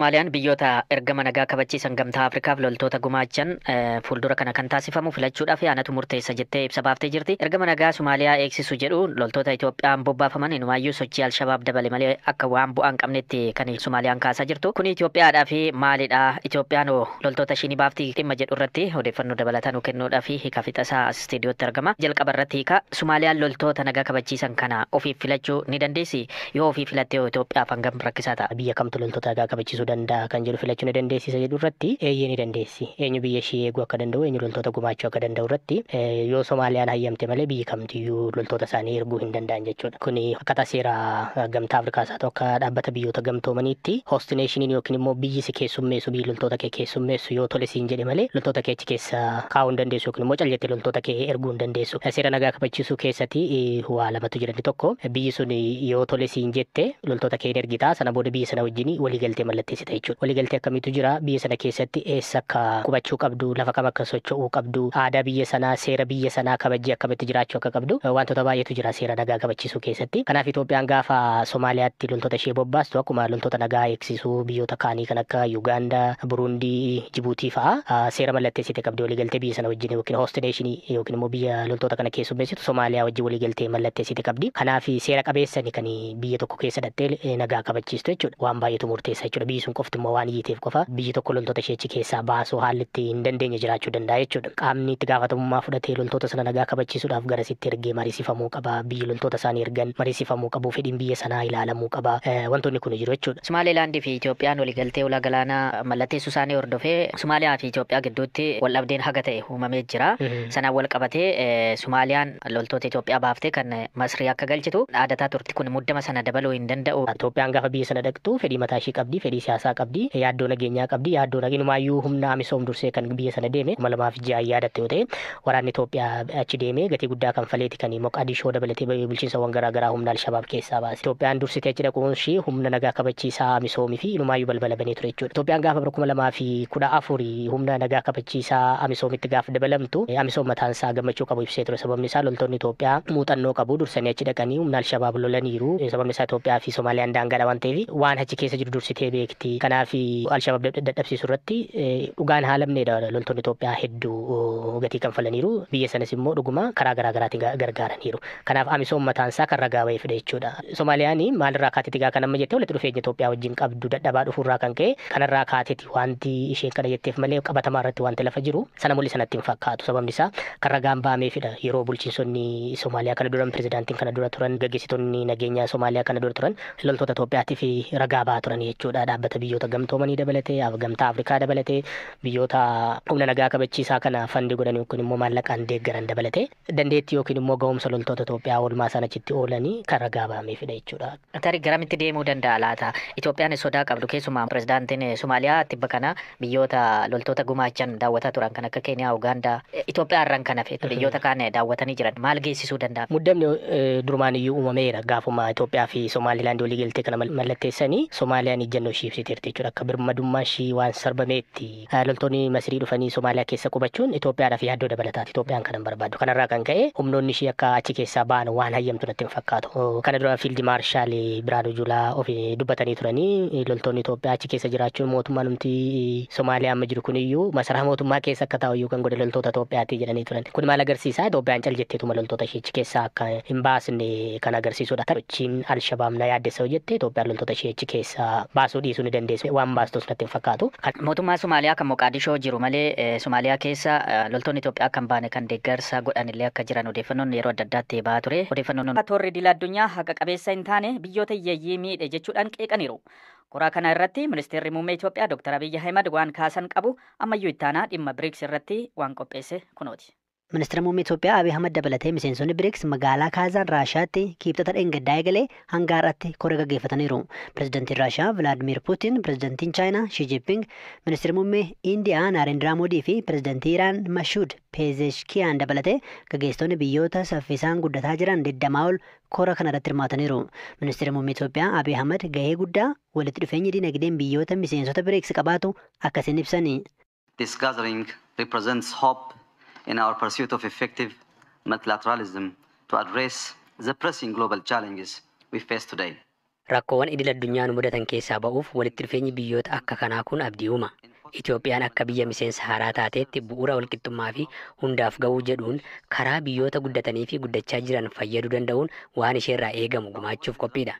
Maaliyaan biyyoota ergama nagaa kabachiisan gamtaa Afrikaaf loltoota gumaachan fuuldura kana kan taasifamu filachuudhaaf aanatu murteessa jettee ibsa baaftee jirti. Ergama nagaa Somaaliyaa eegsisu jedhu loltoota Itoophiyaan bobbaafaman inumaayyuu sochii Alshabaab dabale malee akka waan bu'aan qabnetti kan Somaaliyaan kaasaa jirtu. Kun Itoophiyaadhaa fi maalidha? Itoophiyaan loltoota ishii ni baafti dhimma jedhu irratti odeeffannoo dabalataa nu kennuudhaa fi hiika fixasaa istiidiyootti argama. Jalqaba irratti hiika Somaaliyaan loltoota nagaa kabachiisan kana ofiif filachuu ni dandeessi? Yoo ofii filattee Itoophiyaaf hangam rakkisaa ta'a? Biyya kamtu loltoota nagaa kabachiisuu danda'a kan jedhu filachuu ni dandeessisa jedhu irratti eeyyee ni dandeessi. Eenyu biyya ishee eeguu akka danda'u, eenyu loltoota gumaachuu akka danda'u irratti yoo Somaaliyaan hayyamte malee biyyi kamtiyyuu loltoota isaanii erguu hin danda'an jechuudha. Kuni akkaataa seera gamtaa Afrikaa isaa tokko dhaabbata biyyoota gamtoomaniitti hostineeshiniin yookiin immoo biyyi si keessummeessu biyyi loltoota kee keessummeessu yoo tole siin jedhe malee loltoota kee achi keessa kaa'uu hin dandeessu yookiin immoo caljettee loltoota kee erguu hin dandeessu. Seera nagaa kabachiisuu keessatti waa lamatu jira. Tokko biyyi sun yoo tole siin jette loltoota kee ergitaa sana booda biyya sana wajjin waliigaltee mallatteessita jechuudha. Waliigaltee akkamiitu jira biyya sana keessatti eessa akka qubachuu qabdu, lafa kam akka socho'uu qabdu, aadaa biyya sanaa, seera biyya sanaa kabajjii akkamitti jiraachuu akka qabdu wantoota baay'eetu jira seera nagaa kabachiisuu keessatti. Kanaaf Itoophiyaan gaafa Somaaliyaatti loltoota ishee bobbaastu akkuma loltoota nagaa eegsisuu biyyoota kaanii kan akka Yugaandaa, Burundii, Jibuutii fa'aa seera mallatteessite qabdi waliigaltee biyya sana wajjin yookiin hostineeshinii yookiin immoo biyya loltoota kana keessummeessitu Somaaliyaa wajjin waliigaltee mallatteessite qabdi. Kanaaf seera qabeessani kan biyya tokko keessa dhattee nagaa kabachiistu jechuudha. Waan baay'eetu murteessa jechuudha. Biyyi sun qofti immoo waan iyyiiteef qofa biyyi tokko loltoota ishee achi keessaa baasuu haalli itti hin dandeenye jiraachuu danda'a jechuudha. Qaamni itti gaafatamummaa fudhatee loltoota sana nagaa kabachiisuudhaaf garasitti ergee mariisifamuu qaba. Biyyi loltoota isaanii ergan mariisifamuu qabu. Fedhiin biyya sanaa ilaalamuu qaba. Wantoonni kun jiru jechuudha. Somaalilaandii fi Itoophiyaan waliigaltee ulaa galaanaa mallatteessuu isaanii hordofee Somaaliyaa fi Itoophiyaa gidduutti wal dhabdeen haga ta'e uumamee jira. Sanaan wal qabatee Somaaliyaan loltoota Itoophiyaa baaftee kan Masrii akka galchitu dhaadataa turti. Kun muddama sana dabaluu hin danda'u. Itoophiyaan gaafa biyya sana dhaqxu fedhii mataa ishee qabdi, fedhii siyaasaa qabdi, yaaddoo nageenyaa qabdi, yaaddoo nageenyumaayyuu humna amisoom dursee kan biyya sana deeme 2006 yaadatte yoo ta'e waraanni Itoophiyaa achi deeme gatii guddaa kan faleeti kan Moqaadishoo dabalatee bulchiinsawwan garaagaraa humna Alshabaab keessaa baase. Itoophiyaan dursitee achi dhaquun ishee humna nagaa kabachiisaa amisoomii fi inumaayyuu balbala banee ture jechuudha. Itoophiyaan gaafa bara 2014 humna nagaa kabachiisaa amisoomitti gaafa dabalamtu amisoom mataan isaa gammachuu qabu ibsee ture. Sababni isaa loltoonni Itoophiyaa muuxannoo qabu dursanii achi dhaqanii humna Alshabaab lolaniiru. Sababni isaa Itoophiyaa fi Somaaliyaan daangaadha waan ta'eef waan achi keessa jiru dursitee beekti. Kanaaf Alshabaab dadhabsiisuu irratti dhugaan haalamneedha. Loltoonni Itoophiyaa hedduu gatii kanfalaniiru. Biyya sanas immoo dhuguma karaa garaagaraatiin gargaaraniiru. Kanaaf amisoom mataan isaa kan ragaa bahee fide jechuudha. Somaaliyaan maalirraa kaateeti gaa kan amma jettee walitti dhufeenya Itoophiyaa wajjin qabdu dadhabaa dhufuurraa kan ka'e kanarraa kaateeti wanti isheen kana jetteef malee qabatamaa irratti wanti lafa jiru sana mul'isa natti hin fakkaatu. Sababni isaa kan ragaan bahameefidha. Yeroo bulchiinsonni Somaaliyaa kana duran pirezidaantiin kana dura turan gaggeessitoonni nageenyaa Somaaliyaa kana dura turan loltoota Itoophiyaatiif ragaa bahaa turan jechuudha. Dhaabbata biyyoota gamtoomanii dabalatee gamtaa Afrikaa dabalatee biyyoota humna nagaa kabachiisaa kana fandi godhan yookiin immoo maallaqaan deeggaran dabalatee dandeettii yookiin immoo ga'umsa loltoota Itoophiyaa oolmaa sana achitti oolanii kan ragaa bahameefidha jechuudha. Tarii garamitti deemuu danda'a laata? Itoophiyaan sodaa qabdu keessumaa pirezidaantiin Somaaliyaa tibba kana biyyoota loltoota gumaachan daawwataa turan kan akka Keeniyaa, Ugaandaa, Itoophiyaa irraan kana biyyoota kaan daawwatanii jiran maal geessisuu danda'a? Muddamni durumaan iyyuu uumameera gaafuma Itoophiyaa fi Somaalilaand waliigaltee kana mallatteessanii Somaaliyaan ijjannoo ishee ibsiteerti jechuudha. Akka birmadummaa ishee waan sarbameetti loltoonni Masrii dhufanii Somaaliyaa keessa qubachuun Itoophiyaadhaaf yaaddoo dabalataati. Itoophiyaan kana hin barbaaddu. Kanarraa kan ka'e humnoonni ishee akka achi keessaa ba'an waan hayyamtu natti hin fakkaatu. Kana dura fiildi maarshaal Biraanuu Juulaa ofii dubbatanii turanii loltoonni Itoophiyaa achi keessa jiraachuun mootummaa numti Somaaliyaa amma jiru kuniyyuu masaraa mootummaa keessa akka taa'u kan godhe loltoota Itoophiyaatti jedhanii turan. Kun maal agarsiisa? Itoophiyaan caljetteetuma loltoota ishee achi keessaa akka hin baasne kan agarsiisudha. Taphaachiin Alshabaab na yaaddessa hojjette Itoophiyaan loltoota ishee achi keessaa baasuu dhiisuu ni dandeesse. Waan baastus natti hin fakkaatu. Mootummaa Somaaliyaa kan Moqaadishoo jiru malee Somaaliyaa keessa loltoonni Itoophiyaa kan baane kan deeggarsa godhanillee akka jiran odeeffannoon yeroo adda addaatti bahaa ture. Odeeffannoon toorri idil addunyaa haqa qabeessa hin taane biyyoota hiyyeeyyii miidhe jechuudhaan qeeqaniiru. Koraa kana irratti ministeerri muummee Itoophiyaa Dr. Abiyyi Ahimad waan kaasan qabu ammayyuu ittaanaa dhimma BRICS irratti waan qopheesse kunooti. Ministeera muummee Itoophiyaa Abiy Ahmad dabalatee miseensonni BRICS magaalaa Kaazaan Raashiyaatti kibxata dheengaddaa eegalee hanga har'aatti koree gaggeeffataniiru. Pireezidantiin Raashiyaa Vilaadimiir Puutiin, pireezidantiin Chaayinaa Shii Jinping, ministeerri muummee Indiyaa Naarendraa Moodii fi pireezidantii Iraan Mashuud Peezeshkiyaan dabalatee gaggeessitoonni biyyoota saffisaan guddataa jiran 20 ol koree kana irratti hirmaataniiru. Ministeerri muummee Itoophiyaa Abiy Ahmad gahee guddaa walitti dhufeenya dinagdeen biyyoota miseensota BRICS qabaatu akkasiin ibsani. This gathering represents hope in our pursuit of effective multilateralism to address the pressing global challenges we face today. Rakkoowwan idil addunyaa nu mudatan keessaa ba'uuf walitti dhufeenyi biyyoota akka kanaa kun abdii uuma. Itoophiyaan akka biyya miseensa haaraa taateetti bu'uura walqixxummaa fi hundaaf ga'uu jedhuun karaa biyyoota guddatanii fi guddachaa jiran fayyaduu danda'uun waan isheerraa eegamu gumaachuuf qophiidha.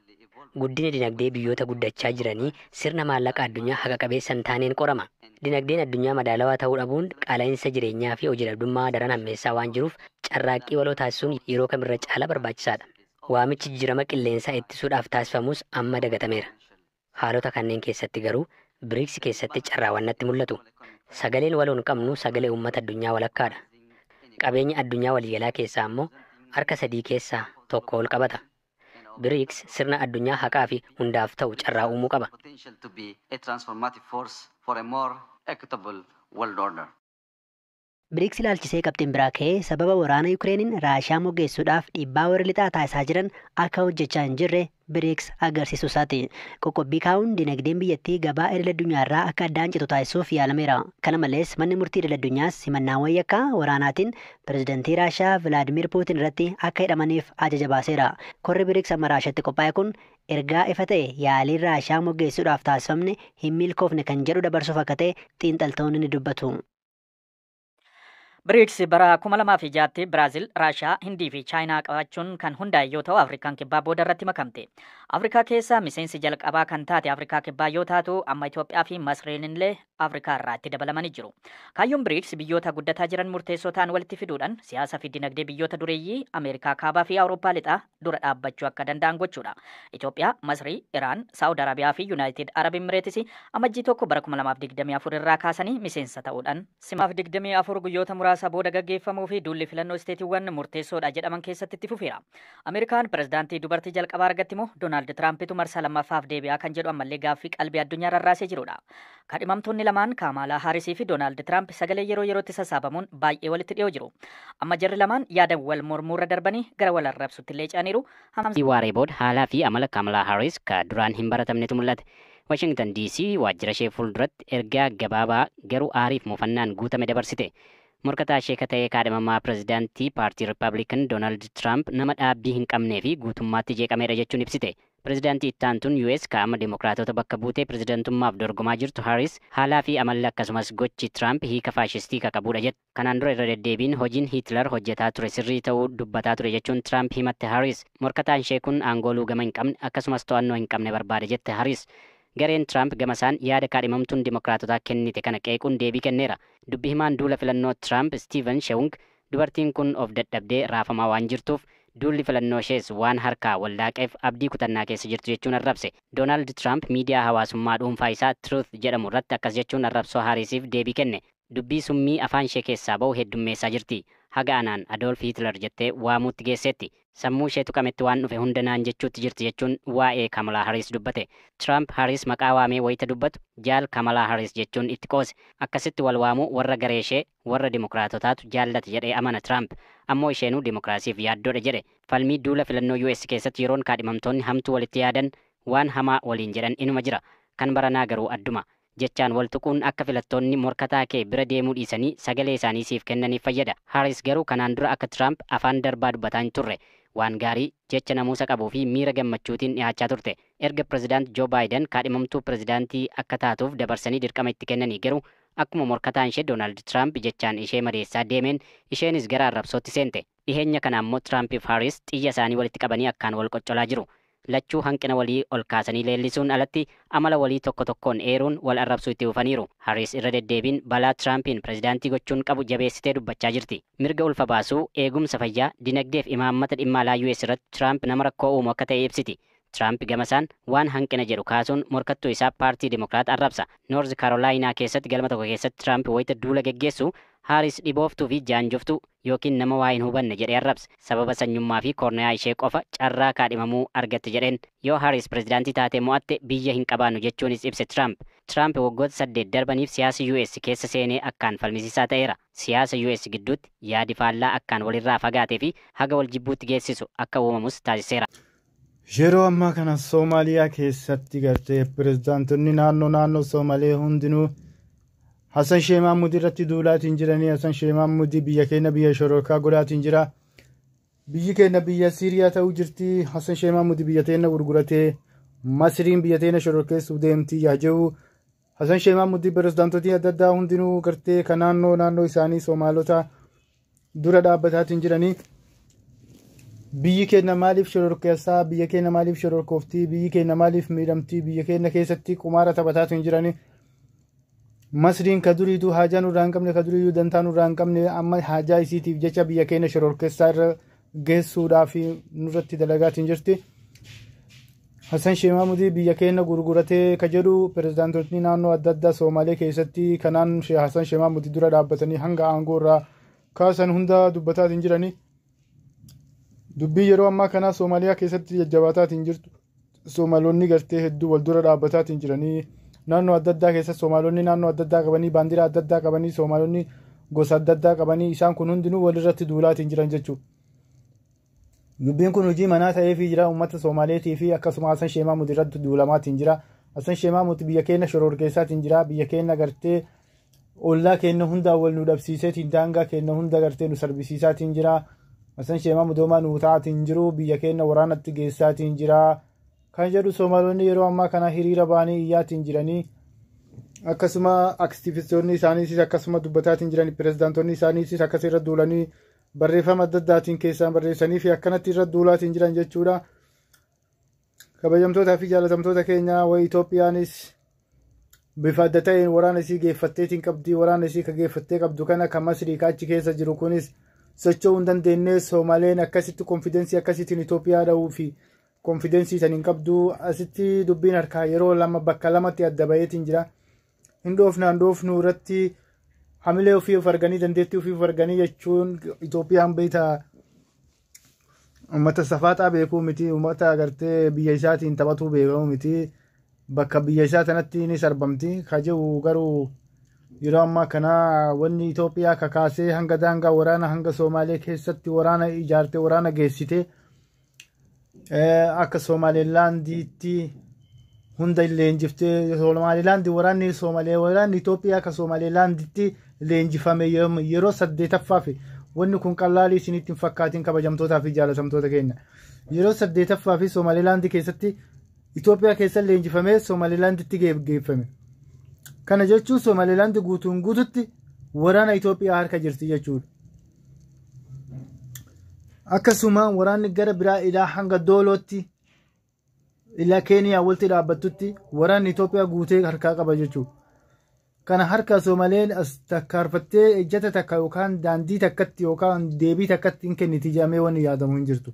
Guddina dinagdee biyyoota guddachaa jiranii sirna maallaqa addunyaa haqa qabeessan taaneen qorama. Dinagdeen addunyaa madaalawaa ta'uu dhabuun qaala'insa jireenyaa fi hojii dhabdummaa daran hammeessaa waan jiruuf carraaqqii waloo taasisuun yeroo kamirra caalaa barbaachisaadha. Waamichi jijjiirama qilleensaa ittisuudhaaf taasifamus amma dagatameera. Haalota kanneen keessatti garuu BRICS keessatti carraawwan natti mul'atu. Sagaleen waloon qabnu sagalee uummata addunyaa walakkaadha. Qabeenya addunyaa waliigalaa keessaa immoo harka 3 keessaa tokko ol qabata. BRICS sirna addunyaa haqaa fi hundaaf ta'u carraa uumuu qaba. Potential to be a transformative force for a more equitable world order. BRICS ilaalchisee qabxiin biraa ka'ee sababa waraana Yukireeniin Raashiyaa moggeessuudhaaf dhiibbaa warri lixaa taasisaa jiran akka hojjechaa hin jirre BRICS agarsiisuu isaati. Qoqqobbii kaa'uun dinagdeen biyyattii gabaa idil addunyaarraa akka addaan citu taasisuuf yaalameera. Kana malees manni murtii idil addunyaas himannaawwan yakkaa waraanaatiin pirezidantii Raashiyaa Vilaadimir Puutin irratti akka hidhamaniif ajaja baaseera. Korri BRICS amma Raashiyaatti qophaa'e kun ergaa ifa ta'e yaaliin Raashiyaa moggeessuudhaaf taasifamne hin milkoofne kan jedhu dabarsuuf akka ta'e xiinxaltoonni ni dubbatu. BRICS bara 2006tti Biraazil, Raashiyaa, Hindii fi Chaayinaa qabachuun kan hundaa'e yoo ta'u Afrikaan kibbaa booda irratti makamte. Afrikaa keessaa miseensi jalqabaa kan taate Afrikaa kibbaa yoo taatu amma Itoophiyaa fi Masriin illee Afrikaa irraa itti dabalamanii jiru. Kaayyoon BRICS biyyoota guddataa jiran murteessoo ta'an walitti fiduudhaan siyaasaa fi dinagdee biyyoota dureeyyii Ameerikaa kaabaa fi Awurooppaa lixaa dura dhaabbachuu akka danda'an gochuudha. Itoophiyaa, Masrii, Iraan, Saawud Arabiyaa fi Yuunaayitid Arab Imireetis amajjii tokko bara 2024 irraa kaasanii miseensa ta'uudhaan simaaf 24 guyyoota muraasa booda gaggeeffamuu fi duulli filannoo isteetiiwwan murteessoodha jedhaman keessatti itti fufeera. Ameerikaan pirezidaantii dubartii jalqabaa argatti immoo Doonaald Tiraampitu marsaa lammaffaaf deebi'aa kan jedhu ammallee gaaffii qalbii addunyaa rarraasee jirudha. Kadhimamtoonni lamaan Kaamaalaa Haarisii fi Doonaald Tiraamp sagalee yeroo yerootti sassaabamuun baay'ee walitti dhiyoo jiru. Amma jarri lamaan yaada wal mormuurra darbanii gara wal arrabsutti illee ce'aniiru. Waaree booda haalaa fi amala Kaamaalaa Haaris ka duraan hin baratamnetu mul'ate. Washington DC waajjira ishee fuulduratti ergaa gabaabaa garuu aariif moofannaan guutame dabarsite. Morkataa ishee ta'ee kaadhimamaa pirezidaantii paartii Rippaabilikan Doonaald Tiraamp nama dhaabbii hin qabnee fi guutummaatti jeeqameedha jechuun ibsite. Pirezidaantii ittaantuun US kaa'ama Dimookiraatota bakka buutee pirezidaantummaaf dorgomaa jirtu Haaris haalaa fi amalli akkasumas gochi Tiraamp hiika faashistii qabuudha jette. Kanaan dura irra deddeebiin hojiin Hiitlar hojjetaa ture sirrii ta'uu dubbataa ture jechuun Tiraamp himatte Haaris. Morkataan ishee kun aangoo luugama hin qabne akkasumas to'annoo hin qabne barbaade jette Haaris. Gareen Tiraamp gamasaan yaada kaadhimamtuun Dimookiraatotaa kennite kana qeequun deebii kenneera. Dubbi himaan duula filannoo Tiraamp Stiiven Shewung dubartiin kun of dadhabdee raafamaa waan jirtuuf duulli filannoo ishees waan harkaa wallaaqeef abdii kutannaa keessa jirtu jechuun arrabse. Doonaald Tiraamp miidiyaa hawaasummaa dhuunfaa isaa Truth jedhamu irratti akkas jechuun arrabsoo Haarisiif deebii kenne. Dubbii summii afaan ishee keessaa ba'u heddummeessaa jirti. Haga anaan Adolf Hitler jettee waamuutti geessetti. Sammuu ishee tuqametti waan dhufe hundanaan jechuutti jirti jechuun waa'ee Kamalaa Haaris dubbate. Tiraamp Haaris maqaa waamee wayita dubbatu jaal Kamalaa Haaris jechuun itti qoose. Akkasitti wal waamuu warra garee ishee warra Dimookiraatotaatu jaallate jedhee amana Tiraamp. Ammoo isheenuu Dimookiraasiif yaaddoodha jedhe. Falmii duula filannoo US keessatti yeroon kaadhimamtoonni hamtuu walitti yaadan waan hamaa waliin jedhan inuma jira. Kan baranaa garuu adduma. Jechaan wal tuquun akka filattoonni morkataa kee bira deemuu dhiisanii sagalee isaanii siif kennaniif fayyada. Haaris garuu kanaan dura akka Tiraamp afaan darbaa dubbataa hin turre. Waan gaarii jecha namuusa qabuu fi miira gammachuutiin dhiyaachaa turte. Erga pirezidaant Joo Baayiden kaadhimamtuu pirezidaantii akka taatuuf dabarsanii dirqama itti kennanii garuu akkuma morkataan ishee Doonaald Tiraamp jechaan ishee madeessaa deemeen isheenis gara arrabsootti seente. Dhiheenya kana ammoo Tiraampiif Haaris xiyya isaanii walitti qabanii akkaan wal qoccolaa jiru. Lachuu hanqina walii ol kaasanii leellisuun alatti amala walii tokko tokkoon eeruun wal arrabsuu itti dhufaniiru. Haaris irra deddeebiin balaa Tiraampiin pirezidaantii gochuun qabu jabeessitee dubbachaa jirti. Mirga ulfa baasuu, eegumsa fayyaa, dinagdeef imaammata dhimma alaa US irratti Tiraamp nama rakkoo uumu akka ta'e ibsiti. Tiraamp gamasaan waan hanqina jedhu kaasuun morkattuu isaa paartii Dimookiraat arrabsa. Noorz Kaarolaayinaa keessatti galma tokko keessatti Tiraamp wayita duula geggeessu Haaris dhibooftuu fi jaanjoftuu yookiin nama waa hin hubanne jedhee arrabsa. Sababa sanyummaa fi koorneyaa ishee qofa carraa kaadhimamuu argatte jedheen. Yoo Haaris pirezidaantii taatee mo'atte biyya hin qabaannu jechuunis ibse Tiraamp. Tiraamp waggoota 8 darbaniif siyaasa US keessa seenee akkaan falmisiisaa ta'eera. Siyaasa US gidduutti yaadi faallaa akkaan walirraa fagaatee fi haga wal jibbuutti geessisu akka uumamus taasiseera. Yeroo ammaa kana Soomaaliyaa keessatti gartee pirezidaantonni naannoo Soomalee hundinuu Hassan Sheikh Mahmud irratti duulaatiin jiranii. Hassan Sheikh Mahmud biyya keenya biyya shororkaa godhaatiin jira. Biyyi keenya biyya Siiriyaa ta'uu jirti. Hassan Sheikh Mahmud biyya teenya gurguratee Masriin biyya teenya shororkeessuu deemtii yaaja'u. Hasan Sheikh Mahmud pirezidaantotii adda addaa hundinuu gartee kan naannoo isaanii Somaalota dura dhaabbataatiin jiranii. Biyyi keenya maaliif shororkeessaa, biyya keenya maaliif shororkooftii, biyyi keenya maaliif miidhamtii, biyya keenya keessatti qumaara taphataatiin jiranii. Masriin ka duriitu haajaa nurraa hin qabne, ka duriitu dantaa nurraa hin qabne, amma haajaa isiitiif jecha biyya keenya shororkeessaa irra geessuudhaaf nurratti dalagaatiin jirti. Hasan Sheikh Mahmud biyya keenya gurguratee ka jedhu pirezidaantotni naannoo adda addaa Somaalee keessatti kanaan Hasan Sheikh Mahmud dura dhaabbatanii hanga aangoo irraa kaasan hunda dubbataatiin jiranii. Dubbii yeroo ammaa kana Somaaliyaa keessatti jajjabaataatiin jirtu. Somaalonni gartee hedduu wal dura dhaabbataatiin jiranii. Naannoo adda addaa keessatti Somaalonni naannoo adda addaa qabanii, baandiraa adda addaa qabanii, Somaalonni gosa adda addaa qabanii isaan kun hundinuu walirratti duulaatiin jiran jechuudha. Dubbiin kun hojii manaa ta'eefii jira uummata Somaaleetii fi akkasuma Hasan Sheikh Mahmud irratti duulamaatiin jira. Hasan Sheikh Mahmud biyya keenya shororkeessaatiin jira. Biyya keenya gartee ollaa keenya hunda wal nu dhabsiiseetiin daangaa keenya hunda gartee nu sarbisiisaatiin jira. Hasan Sheikh Mahmud homaa nu ta'aatiin jiru. Biyya keenya waraanatti geessaatiin jira. Kan jedhu Somaalonni yeroo ammaa kana hiriira baanii iyyaatiin jiranii. Akkasuma aktivistoonni isaaniisis akkasuma dubbataatiin jiranii. Pirezidaantonni isaaniisis akkas irra duulanii barreeffama adda addaatiin keessaan barreessanii fi akkanatti irra duulaatiin jiran jechuudha. Kabajamtootaa fi jaalatamtoota keenya wayi Itoophiyaanis bifa adda ta'een waraana isii geeffatteetiin qabdi. Waraana isii ka geeffattee qabdu kana kan Masrii kaachi keessa jiru kunis socho'uu hin dandeenye. Somaaleen akkasitti konfidensii akkasitiin Itoophiyaa dha'uu fi konfidensii san hin qabdu. Asitti dubbiin harkaa yeroo lama bakka lamatti adda baheetiin jira. Hin dhoofnu irratti hamilee ofii of arganii dandeettii ofii of arganii jechuun Itoophiyaan beektaa uummata safaaxaa beekuu miti, uummata agartee biyya isaatiin taphatuu beekamu miti. Bakka biyya isaa sanatti ni sarbamti. Kaji'u garuu yeroo ammaa kana wanni Itoophiyaa kakaasee hanga daangaa waraana hanga Somaalee keessatti waraana ijaarte waraana geessite akka Somaalilaandiitti hunda leenjiftee Somalilaandi waraanni Somaalee waraanni Itoophiyaa akka Somalilaanditti leenjifame yeroo 8ffaa fi wanni kun qalaalii isinitti hin fakkaatiin kabajamtootaa fi jaalatamtoota keenya. Yeroo 8ffaa fi Somalilaandi keessatti Itoophiyaa keessa leenjifamee Somalilaanditti geeffame. Kana jechuun Somalilaandi guutuun guututti waraana Itoophiyaa harka jirti jechuudha. Akkasuma waraanni gara biraa ilaa hanga doolootti ilaa Keeniyaa walitti dhaabbattutti waraanni Itoophiyaa guutee harkaa qaba jechuudha. Kana harka Somaaleen as takkaarfattee ejjata takka yookaan daandii takkatti yookaan deebii takkatti hin kenniti jedhamee wanni yaadamu hin jirtu.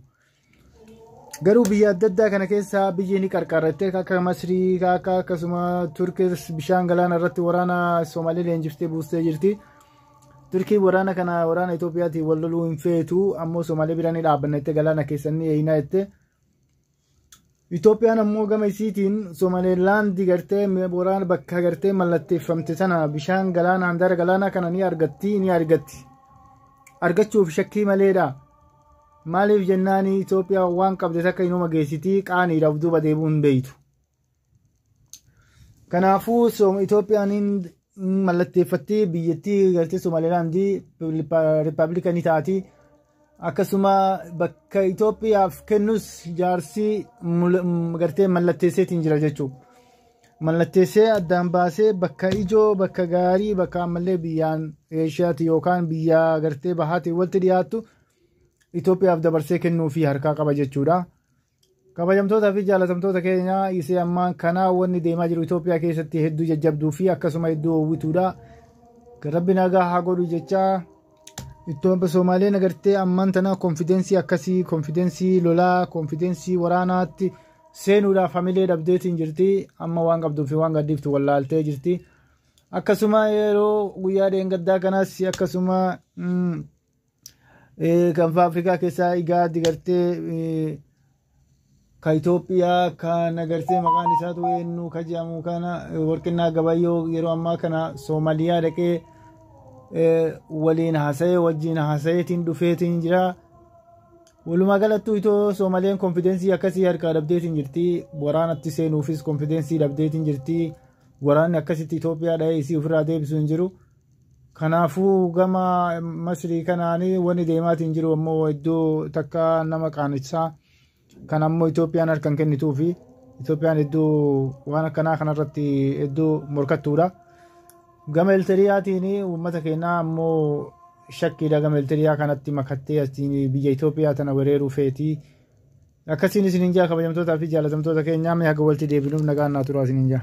Garuu biyya adda addaa kana keessaa biyyi ni qarqarrattee akka Masrii akka akkasuma Turkiis bishaan galaana irratti waraana Somaalee leenjiftee buustee jirti. Turkii waraana kana waraana Itoophiyaatiin wal loluu hin feetu ammoo Somaalee bira ni dhaabbannattee galaana keessanii eeyinaa jettee. Itoophiyaan ammoo gama isiitiin Somalilaandi gartee waraana bakka gartee mallatteeffamte sana bishaan galaana handaara galaanaa kana ni argatti. Argachuuf shakkii maleedha. Maaliif jennaan Itoophiyaa waan qabde takka inuma geessitii qaaniidhaaf duuba deebi'uu hin beeytu. Kanaafuu Itoophiyaan mallatteeffattee biyyattii gartee Somalilaandii Rippaabilika ni taati. Akkasuma bakka Itoophiyaaf kennus jaarsii gartee mallatteesseetiin jira jechuudha. Mallatteessee addaan baasee bakka ijoo, bakka gaarii, bakka ammallee biyyaan Eeshiyaati yookaan biyya gartee bahaatti walitti dhiyaattu Itoophiyaaf dabarsee kennuu fi harkaa qaba jechuudha. Kabajamtootaa fi jaalatamtoota keenya isee ammaan kanaa wanni deemaa jiru Itoophiyaa keessatti hedduu jajjabduu fi akkasuma hedduu hawwituudha. Rabbi nagaa haa godhu jechaa. Itoophiyaa Somaaleen agartee ammaan tana konfidensii akkasii, konfidensii lolaa, konfidensii waraanaatti seenuudhaaf hamilee dhabdeetiin jirti. Amma waan qabduu fi waan gaddiiftu wallaaltee jirti. Akkasuma yeroo guyyaa dheengaddaa kanas akkasuma kan Afrikaa keessaa igaaddi gartee ka Itoophiyaa kan agartee maqaan isaatu eenyu ka jedhamu kana Warqinnaa Gabayyoo yeroo ammaa kana Somaaliyaa dhaqee waliin haasa'ee wajjin haasayeetiin dhufeetiin jira. Walumaa galattuu itoo Somaaleen konfidensii akkasii harkaa dhabdeetiin jirti. Waraanatti seenuufis konfidensii dhabdeetiin jirti. Waraanni akkasitti Itoophiyaa dha'ee isii ofirraa deebisuu hin jiru. Kanaafuu gama Masrii kanaanii wanni deemaatiin jiru ammoo iddoo takka nama qaanisaa kan ammoo Itoophiyaan harkaan kennituufi Itoophiyaan hedduu waan akkanaa kanarratti hedduu morkattuudha. Gama Eertiriyaatiin uummata keenyaa ammoo shakkiidha gama Eertiriyaa kanatti makattee asiin biyya Itoophiyaa tana weeraruu feetii. Akkasiin isiniin jaa kabajamtootaa fi jaalatamtoota keenyaa mee haga walitti deebinuuf nagaan naa turaa isiniin jaa.